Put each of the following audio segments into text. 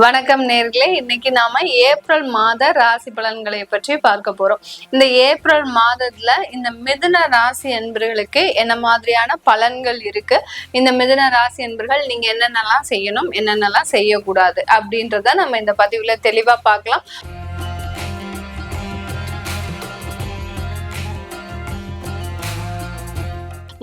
வணக்கம் நேர்களே, இன்னைக்கு நாம ஏப்ரல் மாத ராசி பலன்களை பற்றி பார்க்க போறோம். இந்த ஏப்ரல் மாதத்துல இந்த மிதுன ராசி என்பர்களுக்கு என்ன மாதிரியான பலன்கள் இருக்கு, இந்த மிதுன ராசி என்பர்கள் நீங்க என்னென்னலாம் செய்யணும், என்னென்னலாம் செய்யக்கூடாது அப்படின்றத நம்ம இந்த பதிவுல தெளிவா பார்க்கலாம்.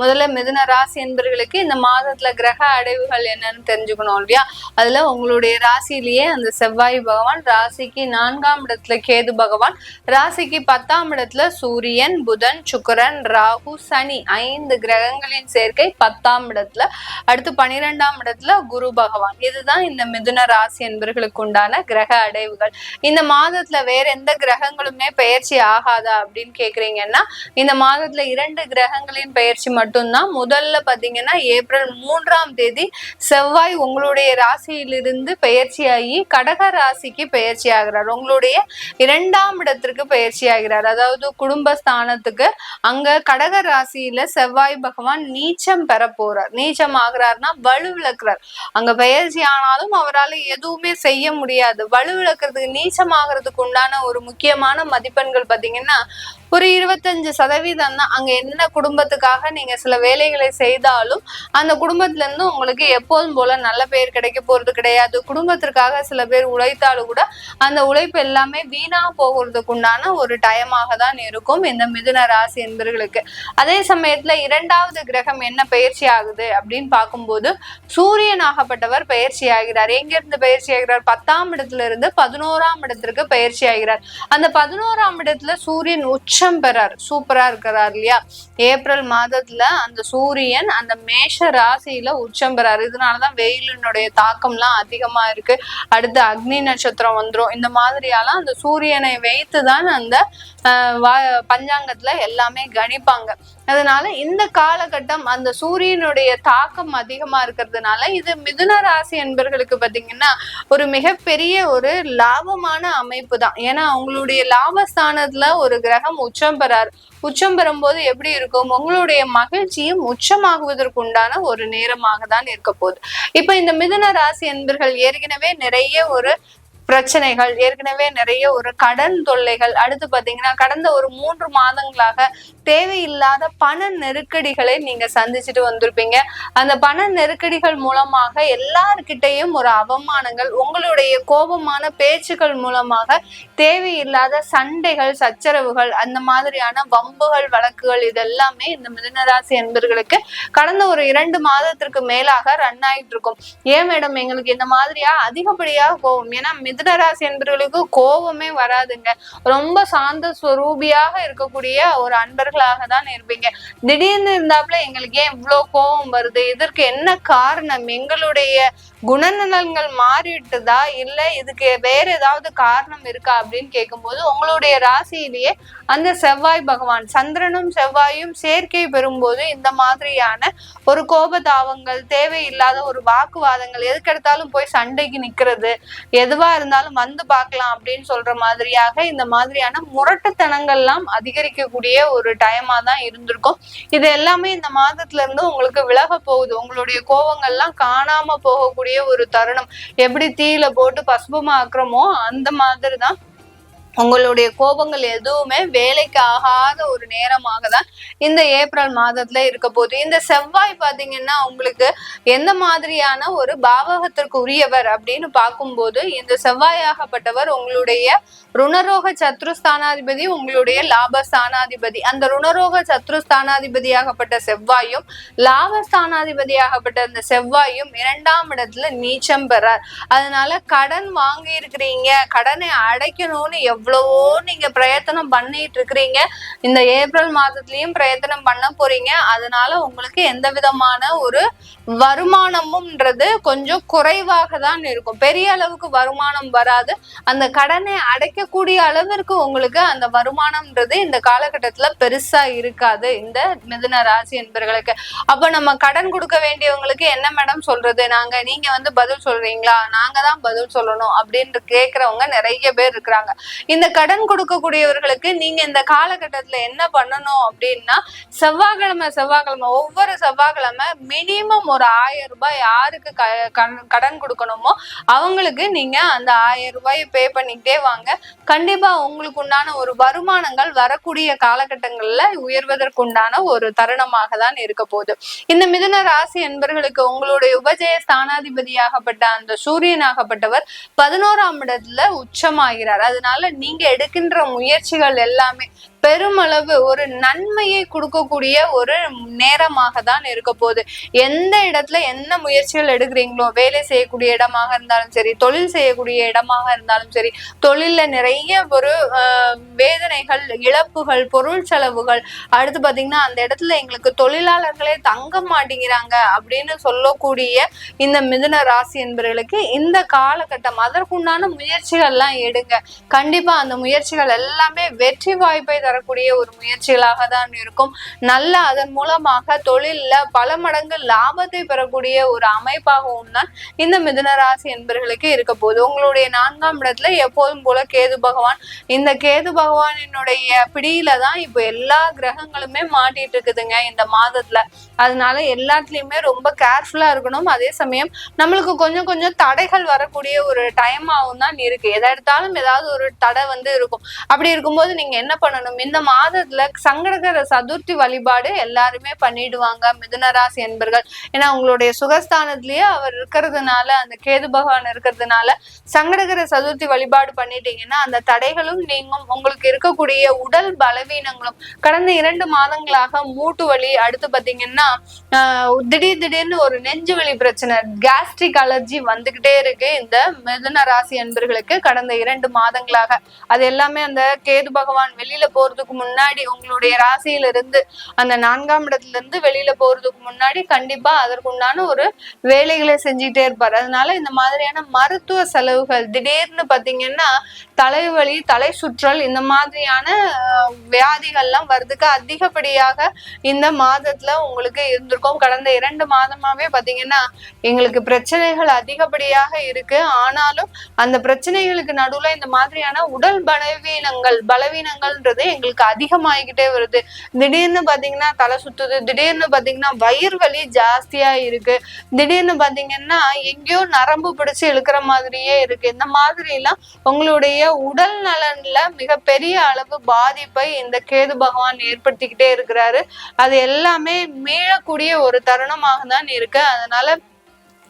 முதல்ல மிதுன ராசி என்பர்களுக்கு இந்த மாதத்துல கிரக அடைவுகள் என்னன்னு தெரிஞ்சுக்கணும் இல்லையா? அதுல உங்களுடைய ராசியிலேயே அந்த செவ்வாய் பகவான், ராசிக்கு 4ஆம் இடத்துல கேது பகவான், ராசிக்கு 10ஆம் இடத்துல சூரியன், புதன், சுக்கிரன், ராகு, சனி 5 கிரகங்களின் சேர்க்கை 10ஆம் இடத்துல. அடுத்து 12ஆம் இடத்துல குரு பகவான். இதுதான் இந்த மிதுன ராசி என்பர்களுக்கு உண்டான கிரக அடைவுகள். இந்த மாதத்துல வேற எந்த கிரகங்களுமே பெயர்ச்சி ஆகாதா அப்படின்னு கேக்குறீங்கன்னா, இந்த மாதத்துல 2 கிரகங்களின் பெயர்ச்சி மட்டும்தான். முதல்ல பாத்தீங்கன்னா ஏப்ரல் 3ஆம் தேதி செவ்வாய் உங்களுடைய ராசியிலிருந்து பெயர்ச்சியாகி கடக ராசிக்கு பயிற்சி ஆகிறார். உங்களுடைய 2ஆம் இடத்திற்கு பயிற்சி ஆகிறார். அதாவது குடும்பஸ்தானத்துக்கு அங்க கடக ராசியில செவ்வாய் பகவான் நீச்சம் பெற போறார். நீச்சம் ஆகிறார்னா வலுவிழக்கிறார். அங்க பயிற்சி ஆனாலும் அவரால் எதுவுமே செய்ய முடியாது. வலுவிழக்கிறதுக்கு, நீச்சம் ஆகிறதுக்கு உண்டான ஒரு முக்கியமான மதிப்பெண்கள் பாத்தீங்கன்னா ஒரு 25% தான். அங்க என்ன குடும்பத்துக்காக நீங்க சில வேலைகளை செய்தாலும் அந்த குடும்பத்துல இருந்து உங்களுக்கு எப்போதும் போல நல்ல பெயர் கிடைக்க போறது கிடையாது. குடும்பத்திற்காக சில பேர் உழைத்தாலும் கூட அந்த உழைப்பு எல்லாமே வீணா போகிறதுக்கு உண்டான ஒரு டயமாக தான் இருக்கும் இந்த மிதுன ராசி என்பர்களுக்கு. அதே சமயத்துல 2வது கிரகம் என்ன பயிற்சி ஆகுது அப்படின்னு பார்க்கும்போது சூரியன் ஆகப்பட்டவர் பயிற்சி ஆகிறார். எங்க இருந்து பயிற்சி ஆகிறார்? 10ஆம் இடத்துல இருந்து 11ஆம் இடத்திற்கு பயிற்சி ஆகிறார். அந்த 11ஆம் இடத்துல சூரியன் உச்சம் பெறார். சூப்பரா இருக்கிறார் இல்லையா? ஏப்ரல் மாதத்துல அந்த சூரியன் அந்த மேஷ ராசியில உச்சம் பெறாரு. இதனாலதான் வெயிலினுடைய தாக்கம்லாம் அதிகமா இருக்கு. அடுத்து அக்னி நட்சத்திரம் வந்துரும். இந்த மாதிரியாலாம் அந்த சூரியனை வைத்துதான் அந்த பஞ்சாங்கத்துல எல்லாமே கணிப்பாங்க. அதனால இந்த காலகட்டம் அந்த சூரியனுடைய தாக்கம் அதிகமா இருக்கிறதுனால இது மிதுன ராசி என்பர்களுக்கு பாத்தீங்கன்னா ஒரு மிகப்பெரிய ஒரு லாபமான அமைப்பு தான். ஏன்னா அவங்களுடைய லாபஸ்தானத்துல ஒரு கிரகம் உச்சம் பெறாரு. உச்சம் பெறும்போது எப்படி இருக்கும்? உங்களுடைய மகிழ்ச்சியும் உச்சமாகுவதற்கு உண்டான ஒரு நேரமாக தான் இருக்க போகுது. இப்ப இந்த மிதுன ராசி என்பர்கள் ஏற்கனவே நிறைய ஒரு பிரச்சனைகள், ஏற்கனவே நிறைய ஒரு கடன் தொல்லைகள், அடுத்து பாத்தீங்கன்னா கடந்த ஒரு 3 மாதங்களாக தேவையில்லாத பண நெருக்கடிகளை நீங்க சந்திச்சுட்டு வந்திருப்பீங்க. அந்த பண நெருக்கடிகள் மூலமாக எல்லார்கிட்டையும் ஒரு அவமானங்கள், உங்களுடைய கோபமான பேச்சுக்கள் மூலமாக தேவையில்லாத சண்டைகள், சச்சரவுகள், அந்த மாதிரியான வம்புகள், வழக்குகள் இதெல்லாமே இந்த மிதுனராசி என்பர்களுக்கு கடந்த ஒரு 2 மாதத்திற்கு மேலாக ரன் ஆயிட்டு இருக்கும். ஏன் மேடம் எங்களுக்கு இந்த மாதிரியா அதிகப்படியாக கோபம்? ஏன்னா மிதுனராசி என்பவர்களுக்கு கோபமே வராதுங்க. ரொம்ப சாந்த ஸ்வரூபியாக இருக்கக்கூடிய ஒரு அன்பர்களாக தான் இருப்பீங்க. திடீர்னு இருந்தாப்புல எங்களுக்கு ஏன் இவ்வளவு கோபம் வருது, இதற்கு என்ன காரணம், எங்களுடைய குணநலன்கள் மாறிட்டுதா இல்ல இதுக்கு வேற ஏதாவது காரணம் இருக்கா அப்படின்னு கேட்கும்போது உங்களுடைய ராசியிலேயே அந்த செவ்வாய் பகவான், சந்திரனும் செவ்வாயும் சேர்க்கை பெறும்போது இந்த மாதிரியான ஒரு கோபதாவங்கள், தேவையில்லாத ஒரு வாக்குவாதங்கள், எதுக்கெடுத்தாலும் போய் சண்டைக்கு நிக்கிறது, எதுவா இருந்தாலும் வந்து பார்க்கலாம் அப்படின்னு சொல்ற மாதிரியாக இந்த மாதிரியான முரட்டுத்தனங்கள்லாம் அதிகரிக்கக்கூடிய ஒரு டைமா தான் இருந்திருக்கும். இது எல்லாமே இந்த மாதத்துல இருந்து உங்களுக்கு விலக போகுது. உங்களுடைய கோபங்கள்லாம் காணாம போகக்கூடிய ஒரு தருணம். எப்படி தீயில போட்டு பசுபமாக்குறோமோ அந்த மாதிரிதான் உங்களுடைய கோபங்கள் எதுவுமே வேலைக்கு ஆகாத ஒரு நேரமாக தான் இந்த ஏப்ரல் மாதத்துல இருக்க போகுது. இந்த செவ்வாய் பாத்தீங்கன்னா உங்களுக்கு எந்த மாதிரியான ஒரு பாவகத்திற்கு உரியவர் அப்படின்னு பார்க்கும்போது இந்த செவ்வாயாகப்பட்டவர் உங்களுடைய ருணரோக சத்ருஸ்தானாதிபதி, உங்களுடைய லாபஸ்தானாதிபதி. அந்த ருணரோக சத்ருஸ்தானாதிபதியாகப்பட்ட செவ்வாயும் லாபஸ்தானாதிபதியாகப்பட்ட அந்த செவ்வாயும் 2ஆம் இடத்துல நீச்சம் பெறார். அதனால கடன் வாங்கி இருக்கிறீங்க, கடனை அடைக்கணும்னு எவ்வளவோ நீங்க பிரயத்தனம் பண்ணிட்டு இருக்கிறீங்க. இந்த ஏப்ரல் மாதத்திலயும் பிரயத்தனம் பண்ண போறீங்க. அதனால உங்களுக்கு எந்த விதமான ஒரு வருமானமும்ன்றது கொஞ்சம் குறைவாக தான் இருக்கும். பெரிய அளவுக்கு வருமானம் வராது. அந்த கடனை அடைக்கக்கூடிய அளவிற்கு உங்களுக்கு அந்த வருமானம்ன்றது இந்த காலகட்டத்துல பெருசா இருக்காது இந்த மிதுன ராசி என்பவர்களுக்கு. அப்ப நம்ம கடன் கொடுக்க வேண்டியவங்களுக்கு என்ன மேடம் சொல்றது, நீங்க பதில் சொல்றீங்களா, நாங்க தான் பதில் சொல்லணும் அப்படின்னு கேக்குறவங்க நிறைய பேர் இருக்கிறாங்க. இந்த கடன் கொடுக்கக்கூடியவர்களுக்கு நீங்க இந்த காலகட்டத்துல என்ன பண்ணணும் அப்படின்னா, செவ்வாய்க்கிழமை ஒவ்வொரு செவ்வாய்க்கிழமை மினிமம் ஒரு 1000 ரூபாய் யாருக்கு கடன் கொடுக்கணுமோ அவங்களுக்கு நீங்க அந்த 1000 ரூபாய் பே பண்ணிக்கிட்டே வாங்க. கண்டிப்பா உங்களுக்கு உண்டான ஒரு வருமானங்கள் வரக்கூடிய காலகட்டங்கள்ல உயர்வதற்குண்டான ஒரு தருணமாக தான் இருக்க போகுது. இந்த மிதுன ராசி என்பர்களுக்கு உங்களுடைய உபஜய ஸ்தானாதிபதியாகப்பட்ட அந்த சூரியனாகப்பட்டவர் 11ஆம் இடத்துல உச்சமாகிறார். அதனால நீங்க எடுக்கின்ற முயற்சிகள் எல்லாமே பெருமளவு ஒரு நன்மையை கொடுக்கக்கூடிய ஒரு நேரமாக தான் இருக்க போகுது. எந்த இடத்துல என்ன முயற்சிகள் எடுக்கிறீங்களோ, வேலை செய்யக்கூடிய இடமாக இருந்தாலும் சரி, தொழில் செய்யக்கூடிய இடமாக இருந்தாலும் சரி, தொழில்ல நிறைய ஒரு வேதனைகள், இழப்புகள், பொருள் செலவுகள், அடுத்து பாத்தீங்கன்னா அந்த இடத்துல எங்களுக்கு தொழிலாளர்களே தங்க மாட்டேங்கிறாங்க அப்படின்னு சொல்லக்கூடிய இந்த மிதுன ராசி என்பவர்களுக்கு இந்த காலகட்டம் அதற்குண்டான முயற்சிகள்லாம் எடுங்க. கண்டிப்பா அந்த முயற்சிகள் எல்லாமே வெற்றி வாய்ப்பை தரக்கூடிய ஒரு முயற்சிகளாக தான் இருக்கும். நல்ல அதன் மூலமாக தொழில்ல பல மடங்கு லாபத்தை பெறக்கூடிய ஒரு அமைப்பாகவும் தான் இந்த மிதுன ராசி என்பவர்களுக்கு இருக்க போகுது. உங்களுடைய 4ஆம் இடத்துல எப்போதும் போல கேது பகவான், இந்த கேது பகவானினுடைய பிடியில தான் இப்போ எல்லா கிரகங்களுமே மாட்டிட்டு இருக்குதுங்க இந்த மாதத்துல. அதனால எல்லாத்துலயுமே ரொம்ப கேர்ஃபுல்லா இருக்கணும். அதே சமயம் நம்மளுக்கு கொஞ்சம் கொஞ்சம் தடைகள் வரக்கூடிய ஒரு டைமாகவும் தான் இருக்கு. எதை எடுத்தாலும் ஏதாவது ஒரு தடை இருக்கும். அப்படி இருக்கும்போது நீங்க என்ன பண்ணணும், இந்த மாதத்துல சங்கடகர சதுர்த்தி வழிபாடு எல்லாருமே பண்ணிடுவாங்க மிதுன ராசி என்பர்கள். ஏன்னா உங்களுடைய சுகஸ்தானத்திலேயே அவர் இருக்கிறதுனால, அந்த கேது பகவான் இருக்கிறதுனால சங்கடகர சதுர்த்தி வழிபாடு பண்ணிட்டீங்கன்னா அந்த தடைகளும் நீங்கும். உங்களுக்கு இருக்கக்கூடிய உடல் பலவீனங்களும், கடந்த 2 மாதங்களாக மூட்டு வலி, அடுத்து பாத்தீங்கன்னா திடீர்னு ஒரு நெஞ்சு வலி பிரச்சனை, கேஸ்ட்ரிக் அலர்ஜி வந்துகிட்டே இருக்கு இந்த மிதுன ராசி என்பர்களுக்கு கடந்த 2 மாதங்களாக. அது எல்லாமே அந்த கேது பகவான் வெளியில போறதுக்கு முன்னாடி, உங்களுடைய ராசியில இருந்து அந்த 4ஆம் இடத்துல இருந்து வெளியில போறதுக்கு முன்னாடி கண்டிப்பா அதற்குண்டான ஒரு வேலைகளை செஞ்சுட்டே இருப்பாரு. அதனால இந்த மாதிரியான மருத்துவ செலவுகள், திடீர்னு பாத்தீங்கன்னா தலைவலி, தலை சுற்றல், இந்த மாதிரியான வியாதிகள்லாம் வர்றதுக்கு அதிகப்படியாக இந்த மாதத்துல உங்களுக்கு இருந்திருக்கும். கடந்த 2 மாதமாவே பாத்தீங்கன்னா எங்களுக்கு பிரச்சனைகள் அதிகப்படியாக இருக்கு. ஆனாலும் அந்த பிரச்சனைகளுக்கு நடுவுல இந்த மாதிரியான உடல் பலவீனங்கள்ன்றது எங்களுக்கு அதிகமாகிக்கிட்டே வருது. திடீர்னு பாத்தீங்கன்னா தலை சுத்துது, திடீர்னு பாத்தீங்கன்னா வயிறு வலி ஜாஸ்தியா இருக்கு, திடீர்னு பாத்தீங்கன்னா எங்கேயோ நரம்பு பிடிச்சு இழுக்கிற மாதிரியே இருக்கு. இந்த மாதிரி எல்லாம் உங்களுடைய உடல் நலன்ல மிகப்பெரிய அளவு பாதிப்பை இந்த கேது பகவான் ஏற்படுத்திக்கிட்டே இருக்கிறாரு. அது எல்லாமே மீளக்கூடிய ஒரு தருணமாக தான் இருக்கு. அதனால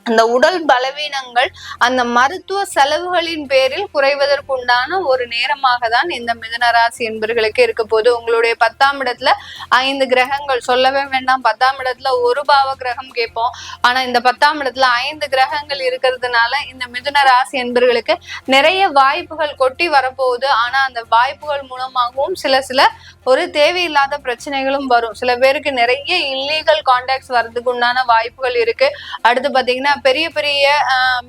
அந்த உடல் பலவீனங்கள் அந்த மருத்துவ செலவுகளின் பேரில் குறைவதற்குண்டான ஒரு நேரமாக தான் இந்த மிதுன ராசி என்பர்களுக்கு இருக்க போது. உங்களுடைய 10ஆம் இடத்துல 5 கிரகங்கள், சொல்லவே வேண்டாம். 10ஆம் இடத்துல ஒரு பாவ கிரகம் கேட்போம். ஆனா இந்த 10ஆம் இடத்துல 5 கிரகங்கள் இருக்கிறதுனால இந்த மிதுன ராசி என்பர்களுக்கு நிறைய வாய்ப்புகள் கொட்டி வரப்போகுது. ஆனா அந்த வாய்ப்புகள் மூலமாகவும் சில ஒரு தேவையில்லாத பிரச்சனைகளும் வரும். சில பேருக்கு நிறைய இல்லீகல் கான்டாக்ட்ஸ் வர்றதுக்கு உண்டான வாய்ப்புகள் இருக்கு. அடுத்து பாத்தீங்கன்னா பெரிய பெரிய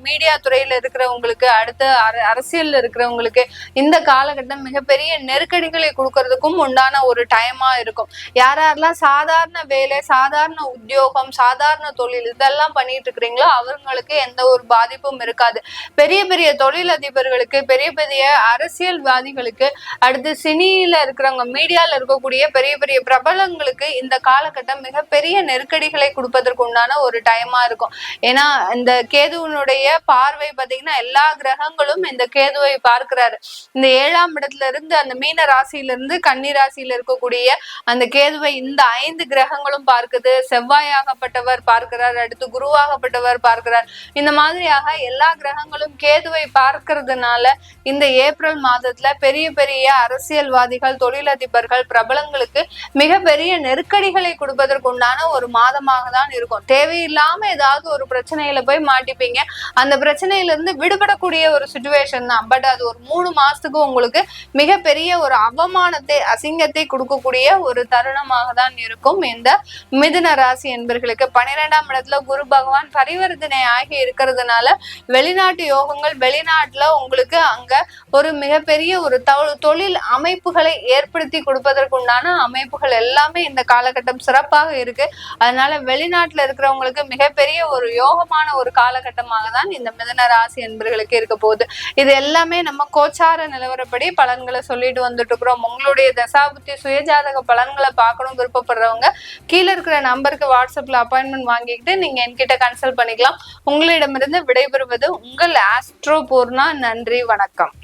மீடியா துறையில இருக்கிறவங்களுக்கு, அடுத்து அரசியல்ல இருக்கிறவங்களுக்கு இந்த காலகட்டம் மிகப்பெரிய நெருக்கடிகளை கொடுக்கறதுக்கும் உண்டான ஒரு டைமா இருக்கும். யாரெல்லாம் சாதாரண வேலை, சாதாரண உத்தியோகம், சாதாரண தொழில் இதெல்லாம் பண்ணிட்டு இருக்கிறீங்களோ அவங்களுக்கு எந்த ஒரு பாதிப்பும் இருக்காது. பெரிய பெரிய தொழிலதிபர்களுக்கு, பெரிய பெரிய அரசியல்வாதிகளுக்கு, அடுத்து சினியில இருக்கிறவங்க, மீடியால இருக்கக்கூடிய பெரிய பெரிய பிரபலங்களுக்கு இந்த காலகட்டம் மிகப்பெரிய நெருக்கடிகளை கொடுப்பதற்கு உண்டான ஒரு டைமா இருக்கும். ஏன்னா இந்த கேதுவனுடைய பார்வை பாத்தீங்கன்னா எல்லா கிரகங்களும் இந்த கேதுவை பார்க்கிறாரு. இந்த 7ஆம் இடத்துல இருந்து அந்த மீன ராசியில இருந்து கன்னி ராசியில இருக்கக்கூடிய அந்த கேதுவை இந்த 5 கிரகங்களும் பார்க்குது. செவ்வாயாகப்பட்டவர் பார்க்கிறார், அடுத்து குருவாகப்பட்டவர் பார்க்கிறார். இந்த மாதிரியாக எல்லா கிரகங்களும் கேதுவை பார்க்கறதுனால இந்த ஏப்ரல் மாதத்துல பெரிய பெரிய அரசியல்வாதிகள், தொழிலதிபர்கள், பிரபலங்களுக்கு மிகப்பெரிய நெருக்கடிகளை கொடுப்பதற்கு உண்டான ஒரு மாதமாக தான் இருக்கும். தேவையில்லாம ஏதாவது ஒரு பிரச்சனையில போய் மாட்டிப்பீங்க. அந்த பிரச்சனையில இருந்து விடுபடக்கூடிய ஒரு சிச்சுவேஷன் தான். பட் அது ஒரு 3 மாசத்துக்கு உங்களுக்கு மிகப்பெரிய ஒரு அவமானத்தை, அசிங்கத்தை கொடுக்கக்கூடிய ஒரு தருணமாக தான் இருக்கும் இந்த மிதுன ராசி என்பர்களுக்கு. 12ஆம் இடத்துல குரு பகவான் பரிவர்த்தனை ஆகி இருக்கிறதுனால வெளிநாட்டு யோகங்கள், வெளிநாட்டுல உங்களுக்கு அங்க ஒரு மிகப்பெரிய ஒரு தொழில் அமைப்புகளை ஏற்படுத்தி கொடுப்பதற்குண்டான அமைப்புகள் எல்லாமே இந்த காலகட்டம் சிறப்பாக இருக்கு. அதனால வெளிநாட்டுல இருக்கிறவங்களுக்கு மிகப்பெரிய ஒரு யோகமான யோகமான ஒரு காலகட்டமாக தான் இந்த மிதுன ராசி என்பர்களுக்கு இருக்க போகுது. இது எல்லாமே நம்ம கோச்சார நிலவரப்படி பலன்களை சொல்லிட்டு வந்துட்டு இருக்கிறோம். உங்களுடைய தசாபுத்தி சுயஜாதக பலன்களை பார்க்கணும் விருப்பப்படுறவங்க கீழே இருக்கிற நம்பருக்கு வாட்ஸ்அப்ல அப்பாயின்மெண்ட் வாங்கிக்கிட்டு நீங்க என்கிட்ட கன்சல்ட் பண்ணிக்கலாம். உங்களிடமிருந்து விடைபெறுவது உங்கள் ஆஸ்ட்ரோ பூர்ணா. நன்றி, வணக்கம்.